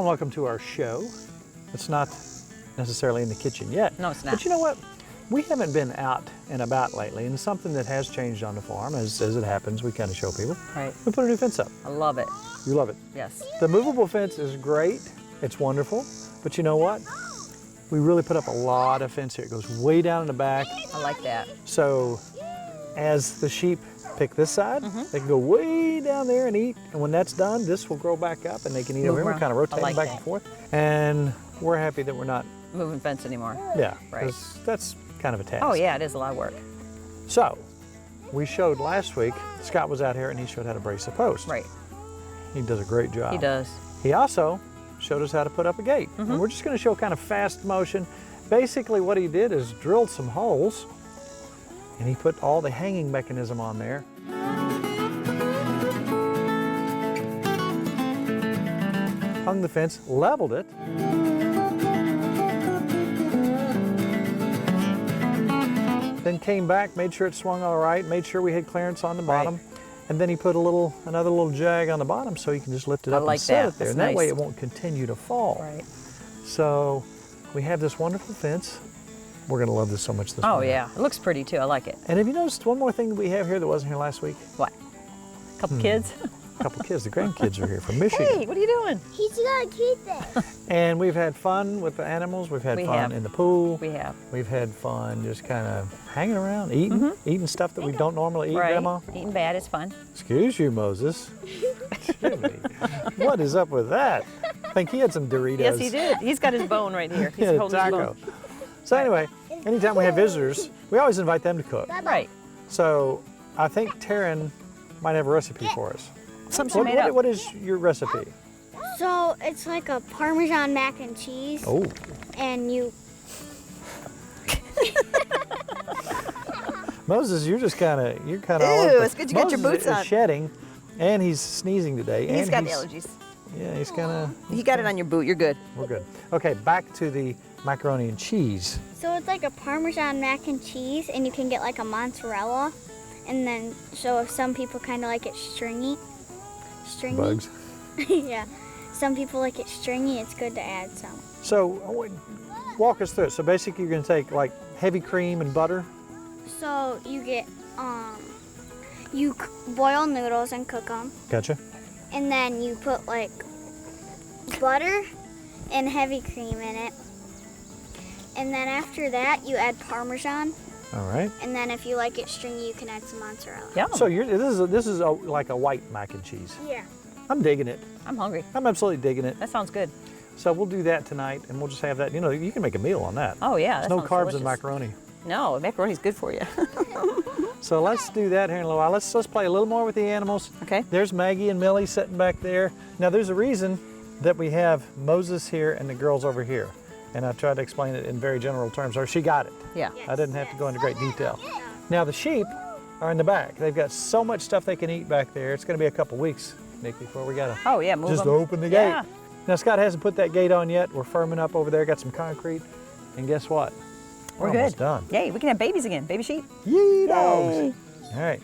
welcome to our show. It's not necessarily in the kitchen yet. No, it's not. But you know what? We haven't been out and about lately, and something that has changed on the farm, as it happens, we kind of show people. Right. We put a new fence up. I love it. You love it. Yes. The movable fence is great. It's wonderful. But you know what? We really put up a lot of fence here. It goes way down in the back. I like that. So as the sheep pick this side, they can go way down there and eat. And when that's done, this will grow back up and they can eat over here. We kind of rotate them back and forth. And we're happy that we're not moving fence anymore. Yeah, right. That's kind of a task. Oh yeah, it is a lot of work. So we showed last week, Scott was out here and he showed how to brace a post. Right. He does a great job. He does. He also showed us how to put up a gate. And we're just going to show kind of fast motion. Basically what he did is drilled some holes and he put all the hanging mechanism on there. Hung the fence, leveled it. Then came back, made sure it swung all right, made sure we had clearance on the bottom. Right. And then he put another little jag on the bottom so you can just lift it up and set it there. And that way it won't continue to fall. Right. So we have this wonderful fence. We're going to love this so much this morning. Oh yeah, it looks pretty too. I like it. And have you noticed one more thing that we have here that wasn't here last week? What? A couple kids? A couple kids. The grandkids are here from Michigan. Hey, what are you doing? He's gonna keep it. And we've had fun with the animals. We've had fun in the pool. We have. We've had fun just kind of hanging around, eating stuff that we don't normally eat, Grandma. Eating bad is fun. Excuse you, Moses. Jimmy, what is up with that? I think he had some Doritos. Yes, he did. He's got his bone right here. He's holding his bone. So anyway, anytime we have visitors, we always invite them to cook. Right. So I think Taryn might have a recipe for us. Something made up. What is your recipe? So it's like a Parmesan mac and cheese. Oh. And you. Moses, you're kind of Ew, it's good you got your boots on. Moses is shedding, and he's sneezing today. He's got the allergies. Yeah, he's kind of. You got it on your boot. You're good. We're good. Okay, back to the macaroni and cheese. So it's like a Parmesan mac and cheese, and you can get like a mozzarella, and then so if some people kind of like it stringy. Bugs. Yeah. Some people like it stringy. It's good to add some. So walk us through it. So basically you're going to take like heavy cream and butter. So you get, you boil noodles and cook them. Gotcha. And then you put like butter and heavy cream in it. And then after that you add Parmesan. All right. And then if you like it stringy, you can add some mozzarella. Yeah. So this is like a white mac and cheese. Yeah. I'm digging it. I'm hungry. I'm absolutely digging it. That sounds good. So we'll do that tonight, and we'll just have that. You know, you can make a meal on that. Oh yeah. There's no carbs in macaroni. No, macaroni's good for you. So let's do that here in a little while. Let's play a little more with the animals. Okay. There's Maggie and Millie sitting back there. Now there's a reason that we have Moses here and the girls over here. And I tried to explain it in very general terms, or she got it. Yeah. I didn't have to go into great detail. Now the sheep are in the back. They've got so much stuff they can eat back there. It's going to be a couple weeks, Nick, before we got to Oh yeah, move just them. open the gate. Now Scott hasn't put that gate on yet. We're firming up over there, got some concrete. And guess what? We're almost good. Done. Yay, we can have babies again, baby sheep. Yee, dogs. Yay. All right.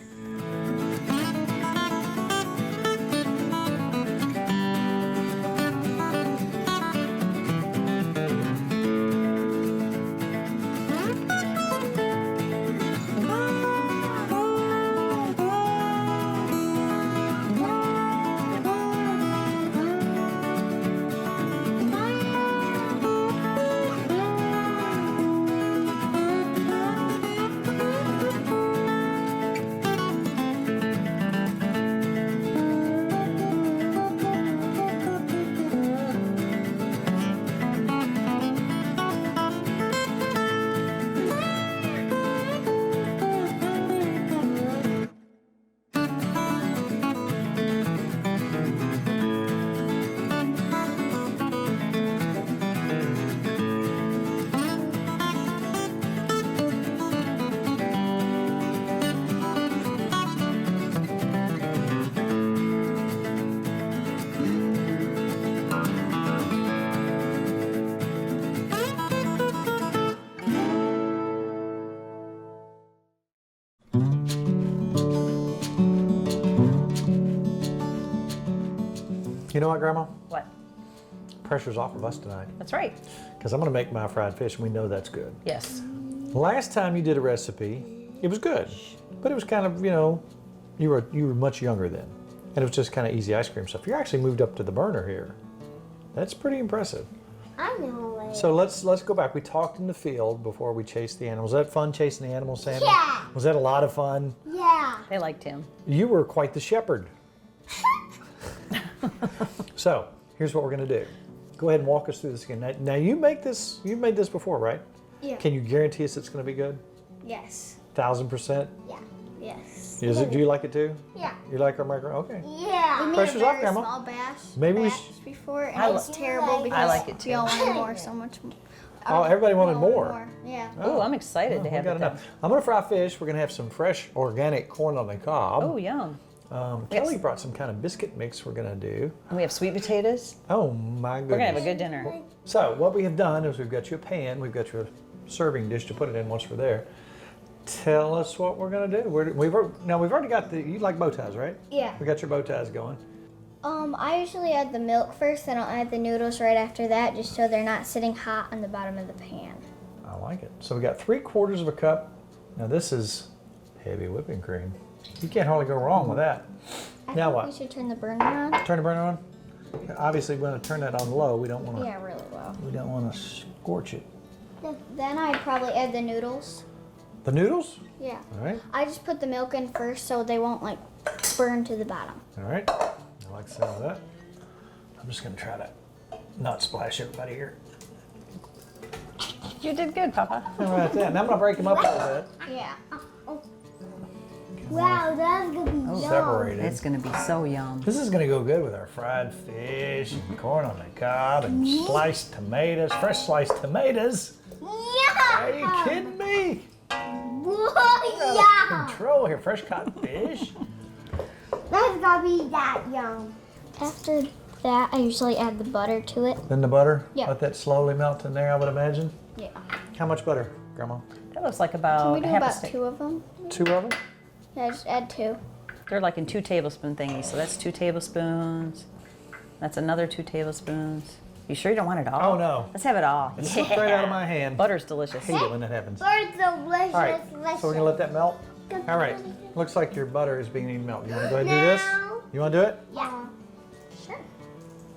You know what, Grandma? What? pressure's off of us tonight. That's right. Because I'm going to make my fried fish, and we know that's good. Yes. Last time you did a recipe, it was good. But it was kind of, you were much younger then. And it was just kind of easy ice cream stuff. You're actually moved up to the burner here. That's pretty impressive. I know it. So let's go back. We talked in the field before we chased the animals. Was that fun chasing the animals, Sammy? Yeah. Was that a lot of fun? Yeah. They liked him. You were quite the shepherd. So here's what we're going to do. Go ahead and walk us through this again. Now you've made this before, right? Yeah. Can you guarantee us it's going to be good? Yes. 1000%? Yeah. Yes. Do you like it too? Yeah. You like our macaroni? Okay. Yeah. We made Pressure's a off, very Grandma. small batch. Maybe we before, and I it was terrible because I like it too. we all wanted more, so much more. Oh, everybody wanted more. Yeah. Oh, I'm excited to we have got it then. enough. I'm going to fry fish. We're going to have some fresh organic corn on the cob. Oh, yum. Kelly brought some kind of biscuit mix we're going to do. And we have sweet potatoes. Oh my goodness. We're going to have a good dinner. So what we have done is we've got you a pan, we've got your serving dish to put it in once we're there. Tell us what we're going to do. We've already got you like bow ties, right? Yeah. We got your bow ties going. I usually add the milk first, then I'll add the noodles right after that, just so they're not sitting hot on the bottom of the pan. I like it. So we got 3/4 of a cup. Now this is heavy whipping cream. You can't hardly go wrong with that. I Now think what? we should turn the burner on. Turn the burner on. Obviously, we're going to turn that on low. We don't want to. Yeah, really low. We don't want to scorch it. Then I'd probably add the noodles. The noodles. Yeah. All right. I just put the milk in first so they won't like burn to the bottom. All right. I like the sound of that. I'm just going to try to not splash everybody here. You did good, Papa. All right, that. Now I'm going to break them up a little bit. Yeah. Wow, that's gonna be yum. Separated. It's going to be so yum. This is going to go good with our fried fish and corn on the cob and sliced tomatoes, fresh sliced tomatoes. Yeah. Are you kidding me? Whoa, yeah. Control here, fresh caught fish. That's gonna be that yum. After that, I usually add the butter to it. Then the butter. Yeah. Let that slowly melt in there, I would imagine. Yeah. How much butter, Grandma? That looks like Can about we do half a about stick. 2 of them? 2 of them? Yeah, just add 2. They're like in 2 tablespoon thingies. So that's 2 tablespoons. That's another 2 tablespoons. You sure you don't want it all? Oh, no. Let's have it all. It slipped right out of my hand. Butter's delicious. I hate it when that happens. Butter's delicious. All right, so we're gonna let that melt. All right, looks like your butter is beginning to melt. You wanna go ahead and do this? You wanna do it? Yeah. Sure.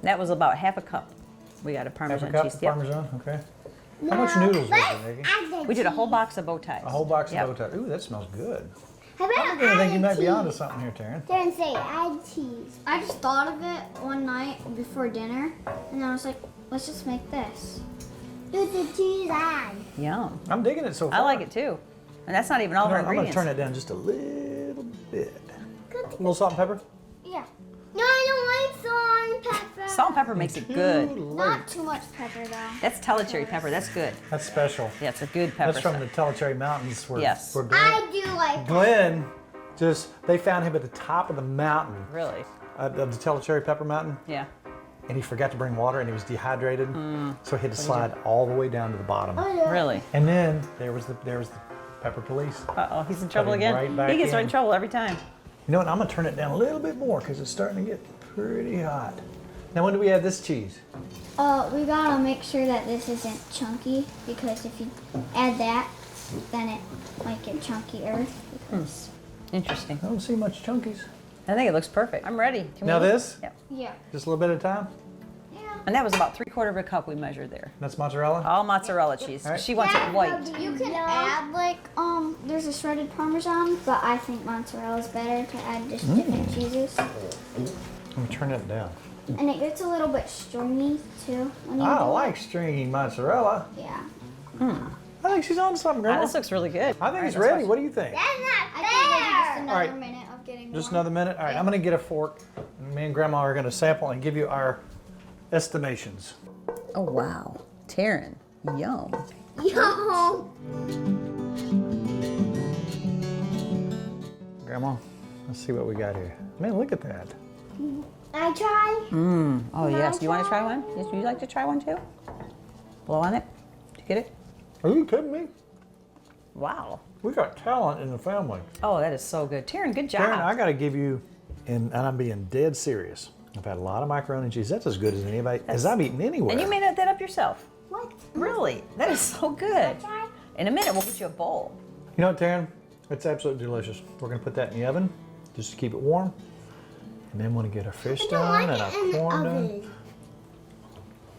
That was about half a cup. We got a Half a Parmesan cup cheese. of Yep. Parmesan, okay. How much noodles was it, Nikki? We did a whole box of bow ties. A whole box Yep. of bow ties. Ooh, that smells good. How about I'm gonna think you might be onto something here, Taryn. Taryn, say add cheese. I just thought of it one night before dinner, and I was like, let's just make this. Put the cheese on. Yum. I'm digging it so far. I like it too. And that's not even all of our I'm gonna ingredients. turn it down just a little bit. A little salt and pepper? Yeah. No, I don't like salt and pepper. Salt and pepper makes it good. Too late. Not too much pepper though. That's Telecherry pepper. That's good. That's special. Yeah, it's a good pepper. That's from stuff. the Telecherry Mountains where, Yes. where I do like. Glenn they found him at the top of the mountain, Really? of the Telecherry Pepper Mountain, Yeah. and he forgot to bring water and he was dehydrated, so he had to slide all the way down to the bottom. Really? And then there was the pepper police. Uh-oh, he's in trouble him again. right back He gets in. in trouble every time. You know what? I'm gonna turn it down a little bit more because it's starting to get pretty hot. Now, when do we add this cheese? We gotta make sure that this isn't chunky because if you add that, then it might get chunkier. Because Interesting. I don't see much chunkies. I think it looks perfect. I'm ready. Can Now we... this, Yep. yeah. just a little bit at a time. Yeah. And that was about 3/4 of a cup we measured there. That's mozzarella. All mozzarella cheese. All right. She wants it white. You can add like there's a shredded Parmesan, but I think mozzarella is better to add just different cheeses. I'm gonna turn it down. And it gets a little bit stringy too when you I do like stringy mozzarella. it. Yeah. I think she's on to something, Ah, Grandma. this looks really good. I think All it's right, let's ready. watch. What do you think? That's not fair. I think just another Alright. minute of getting Just more. another minute? All right, I'm gonna get a fork. And me and Grandma are gonna sample and give you our estimations. Oh, wow. Taryn. Yum. Yo. Grandma, let's see what we got here. Man, look at that. I try. Oh, yes. You want to try one? Yes, you like to try one too? Blow on it. Did you get it? Are you kidding me? Wow. We got talent in the family. Oh, that is so good. Taryn, good job. Taryn, I gotta give you, and I'm being dead serious. I've had a lot of macaroni and cheese. That's as good as anybody, as I've eaten anywhere. And you made that up yourself. What? Really? That is so good. In a minute, we'll get you a bowl. You know what, Taryn? It's absolutely delicious. We're gonna put that in the oven just to keep it warm. And then when we get our fish done and our corn done.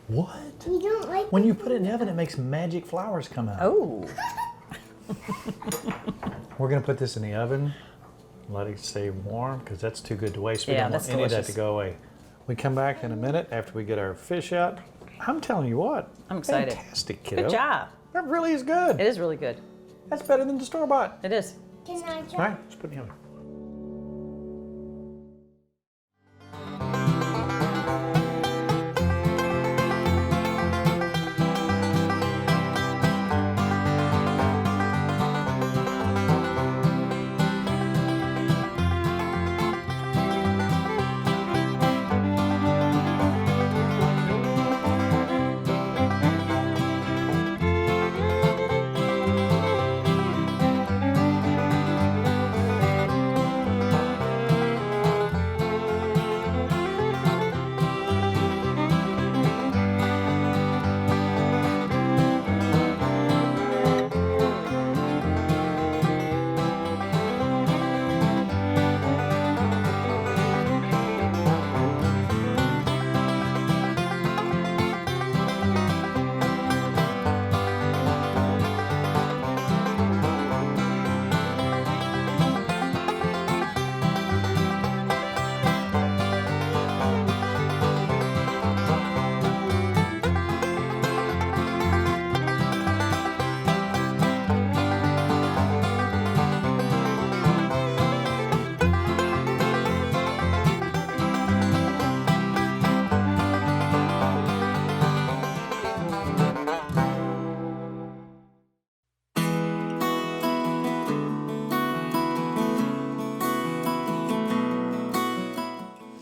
What? We don't like When you put it in the oven, it makes magic flowers come out. Oh. We're gonna put this in the oven, let it stay warm, because that's too good to waste. We Yeah, don't want that's any of that delicious. to go away. We come back in a minute after we get our fish out. I'm telling you what. I'm excited. Fantastic, kiddo. Good job. That really is good. It is really good. That's better than the store-bought. It is. Can I All try? right, let's put it in the oven.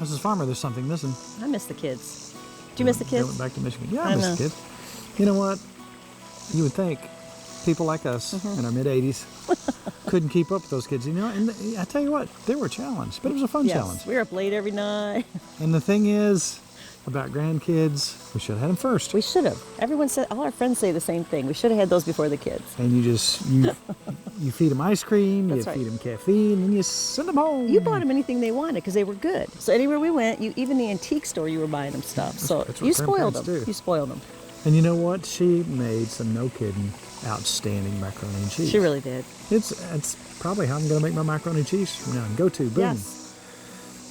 Mrs. Farmer, there's something missing. I miss the kids. Do you miss the They kids? went back to Michigan. Yeah, I I miss know. the kids. You know what? You would think people like us Mm-hmm. in our mid-80s couldn't keep up with those kids. You know, and I tell you what, they were a challenge, but it was a fun challenge. Yes, we were up late every night. And the thing is, about grandkids, we should have had them first. We should have. Everyone said, all our friends say the same thing. We should have had those before the kids. And you feed them ice cream, That's you right. feed them caffeine, and you send them home. You bought them anything they wanted because they were good. So anywhere we went, even the antique store, you were buying them stuff. So that's what you spoiled grandparents them. do. You spoiled them. And you know what? She made some, no kidding, outstanding macaroni and cheese. She really did. It's probably how I'm going to make my macaroni and cheese from now on. Go to, boom. Yes.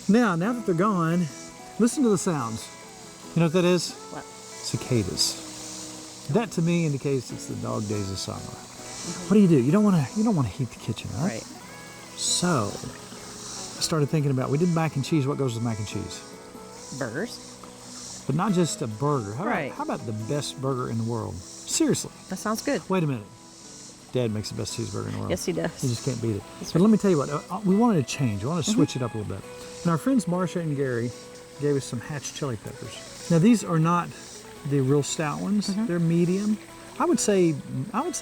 Now that they're gone, listen to the sounds. You know what that is? What? Cicadas. That to me indicates it's the dog days of summer. What do? You don't want to heat the kitchen, right? Right. So I started thinking about, we did mac and cheese. What goes with mac and cheese? Burgers. But not just a burger. Right. How about the best burger in the world? Seriously. That sounds good. Wait a minute. Dad makes the best cheeseburger in the world. Yes, he does. You just can't beat it. But let me tell you what, we wanted to change. We wanted to switch it up a little bit. And our friends Marcia and Gary gave us some hatch chili peppers. Now these are not the real stout ones. They're medium. I would say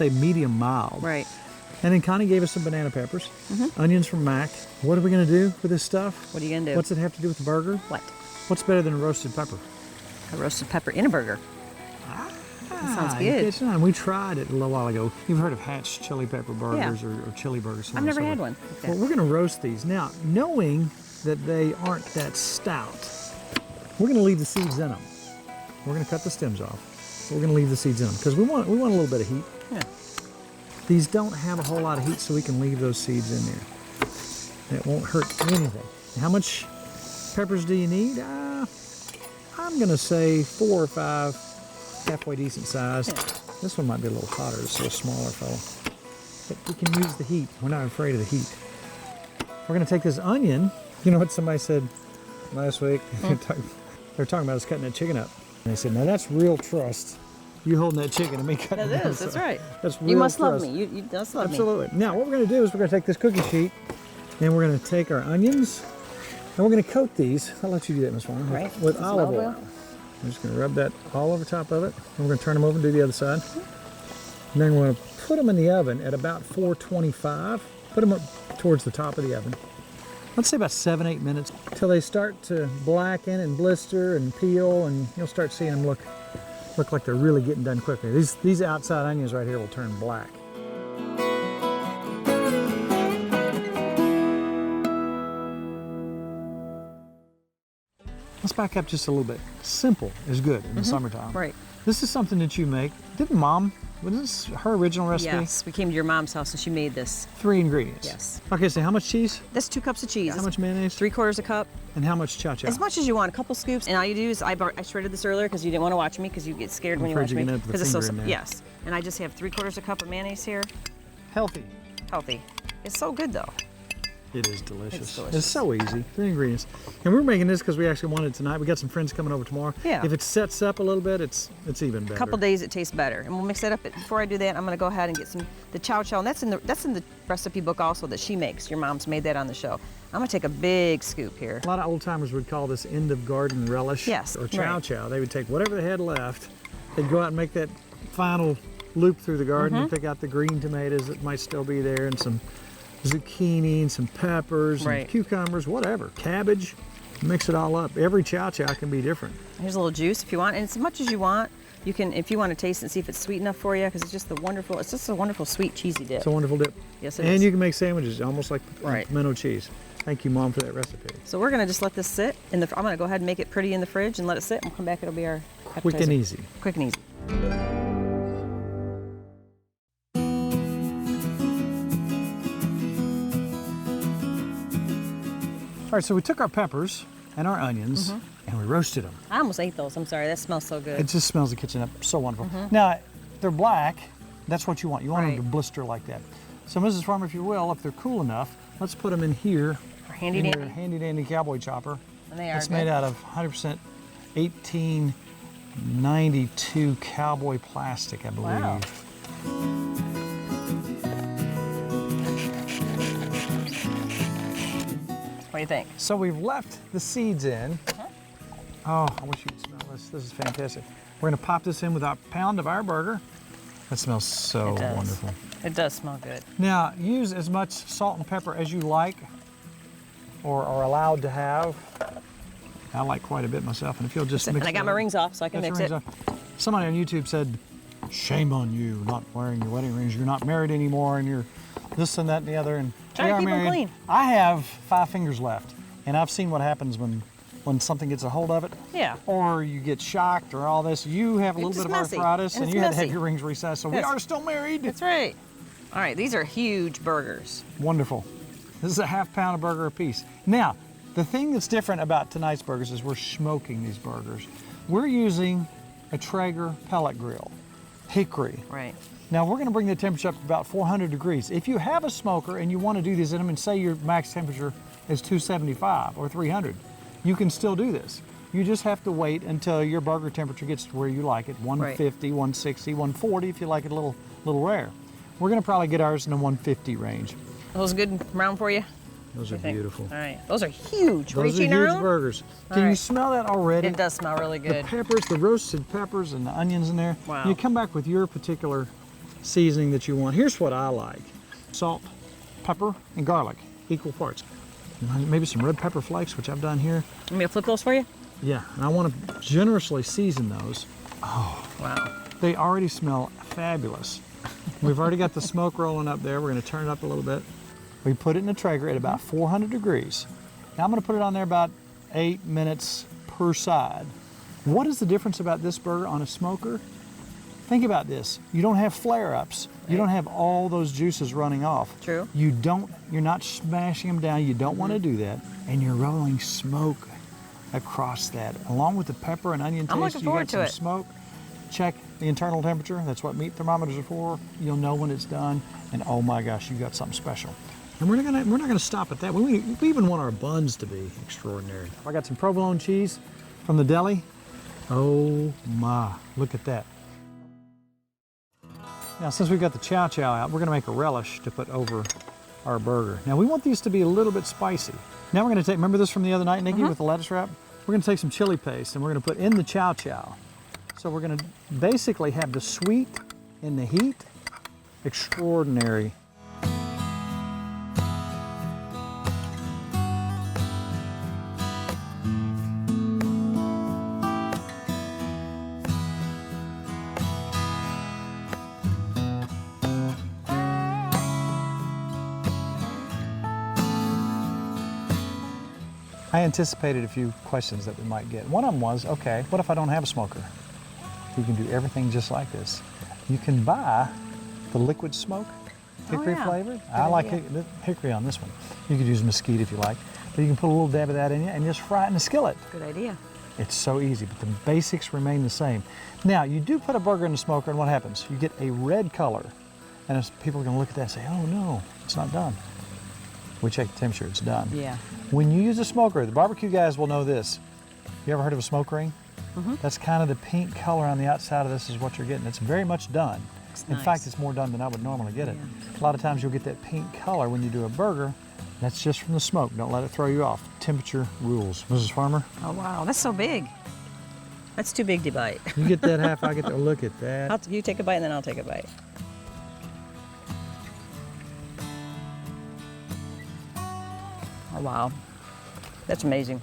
medium mild. Right. And then Connie gave us some banana peppers, onions from Mac. What are we going to do with this stuff? What are you going to do? What's it have to do with the burger? What? What's better than a roasted pepper? A roasted pepper in a burger. That sounds you good. catch on. We tried it a little while ago. You've heard of Hatch chili pepper burgers or chili burgers. so I've on and never so had forth. one like that. Well, we're going to roast these. Now, knowing that they aren't that stout, we're going to leave the seeds in them. We're going to cut the stems off. We're going to leave the seeds in them because we want a little bit of heat. Yeah. These don't have a whole lot of heat, so we can leave those seeds in there. It won't hurt anything. How much peppers do you need? I'm going to say 4 or 5, halfway decent size. Yeah. This one might be a little hotter. It's a smaller fellow. But we can use the heat. We're not afraid of the heat. We're going to take this onion. You know what somebody said last week? They were talking about us cutting that chicken up. And they said, now that's real trust. You holding that chicken and me cutting That it is. That's right. That's real You must trust. love me. You must love me. Absolutely. Now, what we're going to do is we're going to take this cookie sheet and we're going to take our onions and we're going to coat these. I'll let you do that, Miss Warren. Right. With Some olive olive oil. oil. I'm just going to rub that all over top of it. And we're going to turn them over and do the other side. And then we're going to put them in the oven at about 425. Put them up towards the top of the oven. let's say about 7-8 minutes till they start to blacken and blister and peel, and you'll start seeing them look like they're really getting done quickly. These outside onions right here will turn black. Let's back up just a little bit. Simple is good in the summertime. Right. This is something that you make. Didn't Mom, was this her original recipe? Yes, we came to your mom's house and she made this. 3 ingredients. Yes. Okay, so how much cheese? That's 2 cups of cheese. How much mayonnaise? 3/4 a cup. And how much Chow Chow? As much as you want, a couple scoops. And all you do is, I shredded this earlier because you didn't want to watch me because you get scared when you watch me. Because it's so yes. And I just have 3/4 a cup of mayonnaise here. Healthy. Healthy. It's so good though. It is delicious. It's delicious. It's so easy. 3 ingredients. And we're making this because we actually wanted it tonight. We got some friends coming over tomorrow. Yeah. If it sets up a little bit, it's even better. A couple days it tastes better. And we'll mix that up. Before I do that, I'm gonna go ahead and get the Chow Chow. And that's in the recipe book also that she makes. Your mom's made that on the show. I'm gonna take a big scoop here. A lot of old timers would call this end of garden relish. Yes, Or Chow right. Chow. They would take whatever they had left. They'd go out and make that final loop through the garden and pick out the green tomatoes that might still be there, and some zucchini and some peppers and cucumbers, whatever, cabbage. Mix it all up. Every Chow Chow can be different. Here's a little juice if you want, and as much as you want. You can, if you want to taste it and see if it's sweet enough for you, because it's just a wonderful sweet cheesy dip. It's a wonderful dip. Yes, it is. And you can make sandwiches almost like Right. pimento cheese. Thank you, Mom, for that recipe. So we're gonna just let this sit I'm gonna go ahead and make it pretty in the fridge and let it sit, and we'll come back, it'll be our Quick appetizer. and easy. Quick and easy. All right, so we took our peppers and our onions and we roasted them. I almost ate those, I'm sorry, that smells so good. It just smells the kitchen up so wonderful. Now, they're black. That's what you want. You want them Right. to blister like that. So, Mrs. Farmer, if you will, if they're cool enough, let's put them in here. Our handy in dandy. your handy dandy cowboy chopper. And they are It's good. made out of 100% 1892 cowboy plastic, I believe. Wow. What do you think? So we've left the seeds in. Oh, I wish you could smell this. This is fantastic. We're gonna pop this in with a pound of our burger. That smells so It does. wonderful. It does smell good. Now, use as much salt and pepper as you like or are allowed to have. I like quite a bit myself, and if you'll just mix And I it got my up. rings off so I can Got your mix it. rings off. Somebody on YouTube said, shame on you not wearing your wedding rings. You're not married anymore, and you're this and that and the other. And Try we to are keep 'em married. clean. I have 5 fingers left, and I've seen what happens when something gets a hold of it. Yeah. Or you get shocked or all this. You have a little It's bit of messy, arthritis, and and it's you had to have messy. your rings recessed. So we Yes. are still married. That's right. All right, these are huge burgers. Wonderful. This is a ½ pound of burger a piece. Now, the thing that's different about tonight's burgers is we're smoking these burgers. We're using a Traeger pellet grill, hickory. Right. Now we're gonna bring the temperature up to about 400 degrees. If you have a smoker and you wanna do these in them and say your max temperature is 275 or 300, you can still do this. You just have to wait until your burger temperature gets to where you like it, 150, 160, 140 if you like it a little rare. We're gonna probably get ours in the 150 range. Those good and brown for you? Those are I think. beautiful. All right, those are huge. Those are Reaching huge around? burgers. All Can you right. smell that already? It does smell really The good. peppers, the roasted peppers and the onions in there. Wow. You come back with your particular seasoning that you want. Here's what I like. Salt, pepper, and garlic, equal parts. Maybe some red pepper flakes, which I've done here. Want me to flip those for you? Yeah, and I want to generously season those. Wow. They already smell fabulous. We've already got the smoke rolling up there. We're going to turn it up a little bit. We put it in the Traeger at about 400 degrees. Now I'm going to put it on there about 8 minutes per side. What is the difference about this burger on a smoker? Think about this. You don't have flare-ups. You don't have all those juices running off. True. You're not smashing them down. You don't want to do that. And you're rolling smoke across that. Along with the pepper and onion taste, I'm looking you forward got to some it. smoke. Check the internal temperature. That's what meat thermometers are for. You'll know when it's done. And oh my gosh, you got something special. And we're not gonna stop at that. We even want our buns to be extraordinary. I got some provolone cheese from the deli. Oh my, look at that. Now, since we've got the Chow Chow out, we're gonna make a relish to put over our burger. Now, we want these to be a little bit spicy. Now we're gonna take, remember this from the other night, Nikki, with the lettuce wrap? We're gonna take some chili paste and we're gonna put in the Chow Chow. So we're gonna basically have the sweet and the heat. Extraordinary. I anticipated a few questions that we might get. One of them was, okay, what if I don't have a smoker? You can do everything just like this. You can buy the liquid smoke, hickory flavored. I like hickory on this one. You could use mesquite if you like. But you can put a little dab of that in you and just fry it in a skillet. Good idea. It's so easy, but the basics remain the same. Now, you do put a burger in the smoker, and what happens? You get a red color, and people are going to look at that and say, oh no, it's not done. We check the temperature, it's done. Yeah. When you use a smoker, the barbecue guys will know this. You ever heard of a smoke ring? Mm-hmm. That's kind of the pink color on the outside of this is what you're getting. It's very much done. In fact, it's more done than I would normally get it. A lot of times you'll get that pink color when you do a burger. That's just from the smoke. Don't let it throw you off. Temperature rules. Mrs. Farmer? Oh, wow. That's so big. That's too big to bite. You get that half, I get to look at that. You take a bite and then I'll take a bite. Oh, wow. That's amazing.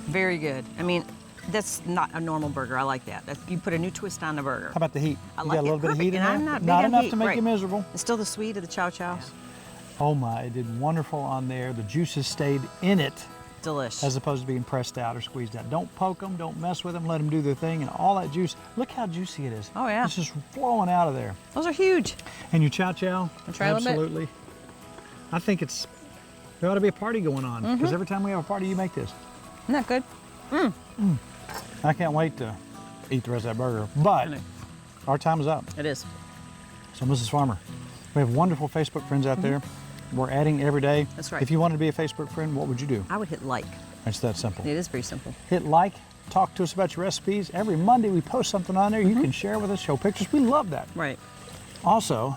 Very good. I mean, that's not a normal burger. I like that. You put a new twist on the burger. How about the heat? I You like got a little bit of perfect, heat in and there? I'm not big Not on enough heat, to make right. you miserable. It's still the sweet of the Chow Chow. Yes. Oh my, it did wonderful on there. The juices stayed in it Delish. as opposed to being pressed out or squeezed out. Don't poke them, don't mess with them, let them do their thing, and all that juice. Look how juicy it is. Oh, yeah. It's just flowing out of there. Those are huge. And your Chow Chow, Try a little bit. absolutely. I think there ought to be a party going on because every time we have a party, you make this. Isn't that good? I can't wait to eat the rest of that burger, but our time is up. It is. So, Mrs. Farmer, we have wonderful Facebook friends out there. We're adding every day. That's right. If you wanted to be a Facebook friend, what would you do? I would hit like. It's that simple. It is very simple. Hit like, talk to us about your recipes. Every Monday we post something on there. You can share with us, show pictures. We love that. Right. Also,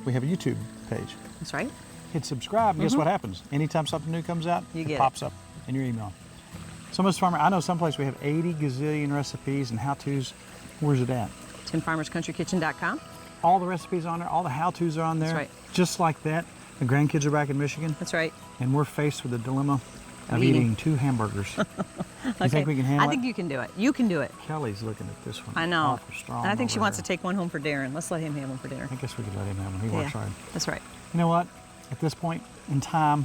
we have a YouTube page. That's right. Hit subscribe, and guess what happens? Anytime something new comes out, You it get it. pops up in your email. So, Mrs. Farmer, I know someplace we have 80 gazillion recipes and how-tos. Where's it at? TimFarmersCountryKitchen.com. All the recipes on there, all the how-tos are on there. That's right. Just like that. The grandkids are back in Michigan, That's right. and we're faced with the dilemma of eating. eating 2 hamburgers. You think we can handle I think it? you can do it. You can do it. Kelly's looking at this one. I know. Awful strong And I think she over wants to there. take one home for Darren. Let's let him have one for dinner. I guess we could let him have one. He works hard. That's right. You know what? At this point in time,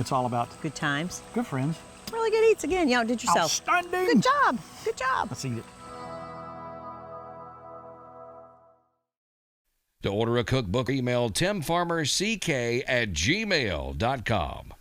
it's all about Good times. good friends. Really good eats again. You outdid yourself. Outstanding. Good job. Good job. Let's eat it. To order a cookbook, email timfarmerck@gmail.com.